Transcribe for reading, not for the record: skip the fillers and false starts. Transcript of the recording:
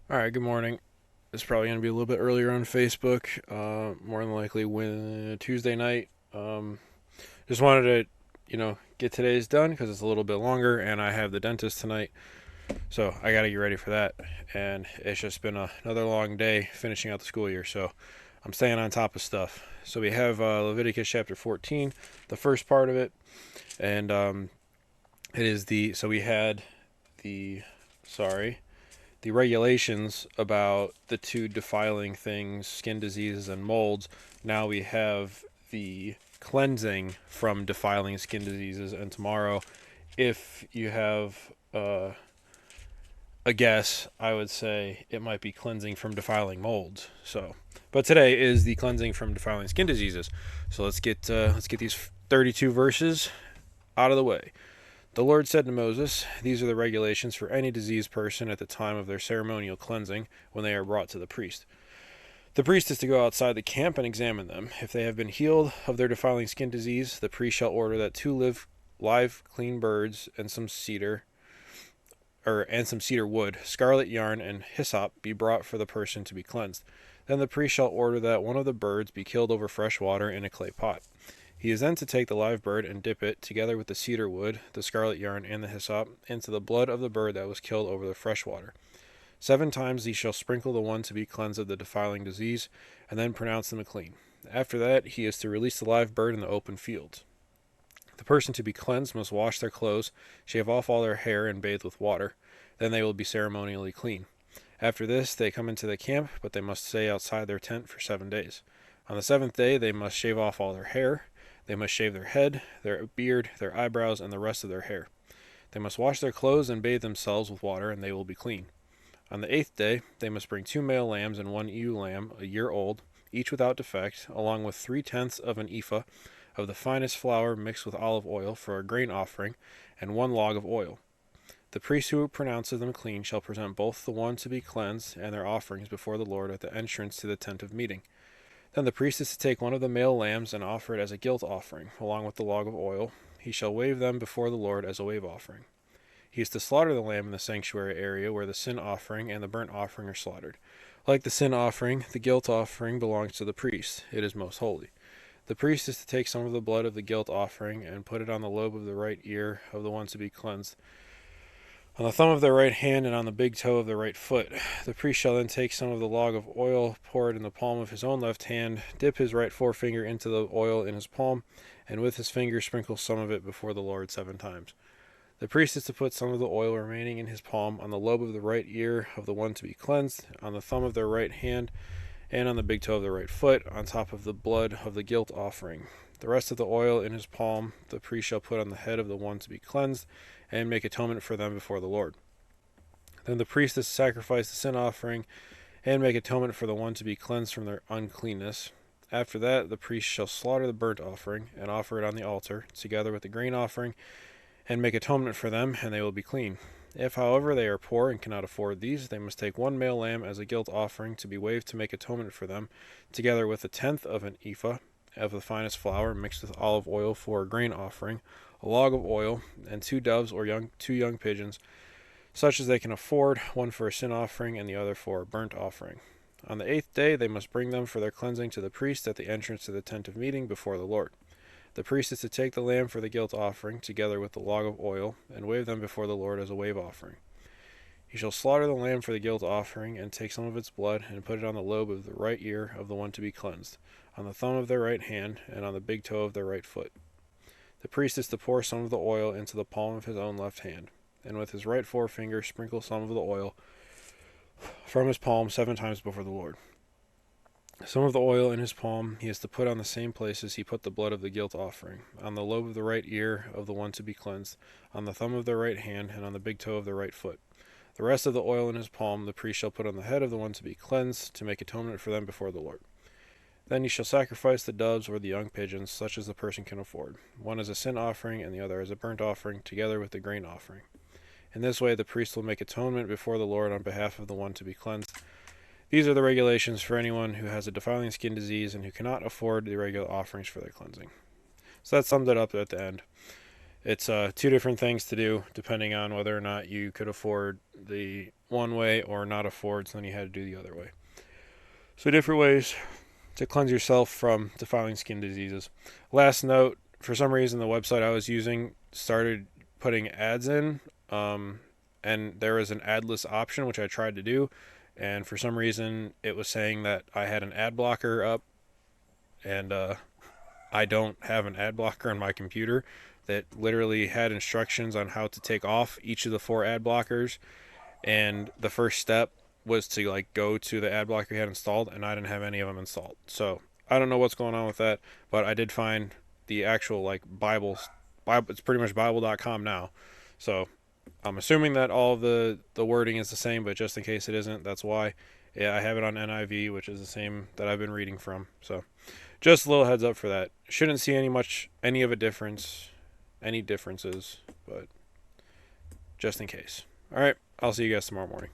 All right, good morning. It's probably going to be a little bit earlier on Facebook, more than likely Tuesday night. Just wanted to, get today's done because it's a little bit longer, and I have the dentist tonight, so I got to get ready for that. And it's just been another long day finishing out the school year, so I'm staying on top of stuff. So we have Leviticus chapter 14, the first part of it, and it is we had the, sorry, the regulations about the two defiling things, skin diseases and molds. Now we have the cleansing from defiling skin diseases. And tomorrow, if you have a guess, I would say it might be cleansing from defiling molds. But today is the cleansing from defiling skin diseases. So let's get these 32 verses out of the way. The Lord said to Moses, "These are the regulations for any diseased person at the time of their ceremonial cleansing when they are brought to the priest. The priest is to go outside the camp and examine them. If they have been healed of their defiling skin disease, the priest shall order that two live clean birds and some cedar wood, scarlet yarn, and hyssop be brought for the person to be cleansed. Then the priest shall order that one of the birds be killed over fresh water in a clay pot. He is then to take the live bird and dip it, together with the cedar wood, the scarlet yarn, and the hyssop, into the blood of the bird that was killed over the fresh water. 7 times he shall sprinkle the one to be cleansed of the defiling disease, and then pronounce them clean. After that, he is to release the live bird in the open fields. The person to be cleansed must wash their clothes, shave off all their hair, and bathe with water. Then they will be ceremonially clean. After this, they come into the camp, but they must stay outside their tent for 7 days. On the seventh day, they must shave off all their hair. They must shave their head, their beard, their eyebrows, and the rest of their hair. They must wash their clothes and bathe themselves with water, and they will be clean. On the 8th day, they must bring 2 male lambs and 1 ewe lamb, a year old, each without defect, along with 3/10 of an ephah of the finest flour mixed with olive oil for a grain offering, and 1 log of oil. The priest who pronounces them clean shall present both the one to be cleansed and their offerings before the Lord at the entrance to the tent of meeting. Then the priest is to take one of the male lambs and offer it as a guilt offering, along with the log of oil. He shall wave them before the Lord as a wave offering. He is to slaughter the lamb in the sanctuary area where the sin offering and the burnt offering are slaughtered. Like the sin offering, the guilt offering belongs to the priest. It is most holy. The priest is to take some of the blood of the guilt offering and put it on the lobe of the right ear of the one to be cleansed, on the thumb of their right hand, and on the big toe of their right foot. The priest shall then take some of the log of oil, pour it in the palm of his own left hand, dip his right forefinger into the oil in his palm, and with his finger sprinkle some of it before the Lord 7 times. The priest is to put some of the oil remaining in his palm on the lobe of the right ear of the one to be cleansed, on the thumb of their right hand, and on the big toe of their right foot, on top of the blood of the guilt offering. The rest of the oil in his palm the priest shall put on the head of the one to be cleansed, and make atonement for them before the Lord. Then the priest is to sacrifice the sin offering, and make atonement for the one to be cleansed from their uncleanness. After that, the priest shall slaughter the burnt offering, and offer it on the altar, together with the grain offering, and make atonement for them, and they will be clean. If, however, they are poor and cannot afford these, they must take 1 male lamb as a guilt offering to be waved to make atonement for them, together with 1/10 of an ephah of the finest flour mixed with olive oil for a grain offering, a log of oil, and 2 doves or 2 young pigeons, such as they can afford, one for a sin offering and the other for a burnt offering. On the 8th day they must bring them for their cleansing to the priest at the entrance to the tent of meeting before the Lord. The priest is to take the lamb for the guilt offering, together with the log of oil, and wave them before the Lord as a wave offering. He shall slaughter the lamb for the guilt offering, and take some of its blood, and put it on the lobe of the right ear of the one to be cleansed, on the thumb of their right hand, and on the big toe of their right foot. The priest is to pour some of the oil into the palm of his own left hand, and with his right forefinger sprinkle some of the oil from his palm 7 times before the Lord. Some of the oil in his palm he is to put on the same places he put the blood of the guilt offering, on the lobe of the right ear of the one to be cleansed, on the thumb of their right hand, and on the big toe of their right foot. The rest of the oil in his palm the priest shall put on the head of the one to be cleansed, to make atonement for them before the Lord. Then he shall sacrifice the doves or the young pigeons, such as the person can afford, one as a sin offering and the other as a burnt offering, together with the grain offering. In this way the priest will make atonement before the Lord on behalf of the one to be cleansed. These are the regulations for anyone who has a defiling skin disease and who cannot afford the regular offerings for their cleansing. So that summed it up at the end. It's two different things to do depending on whether or not you could afford the one way or not afford, so then you had to do the other way. So different ways to cleanse yourself from defiling skin diseases. Last note, for some reason the website I was using started putting ads in, and there was an adless option, which I tried to do, and for some reason it was saying that I had an ad blocker up, and I don't have an ad blocker on my computer that literally had instructions on how to take off each of the 4 ad blockers, and the first step was to like go to the ad blocker you had installed, and I didn't have any of them installed. So I don't know what's going on with that, but I did find the actual like Bible. It's pretty much Bible.com now. So I'm assuming that all of the wording is the same, but just in case it isn't, that's why. Yeah, I have it on NIV, which is the same that I've been reading from. So just a little heads up for that. Shouldn't see any of a difference, any differences, but just in case. All right, I'll see you guys tomorrow morning.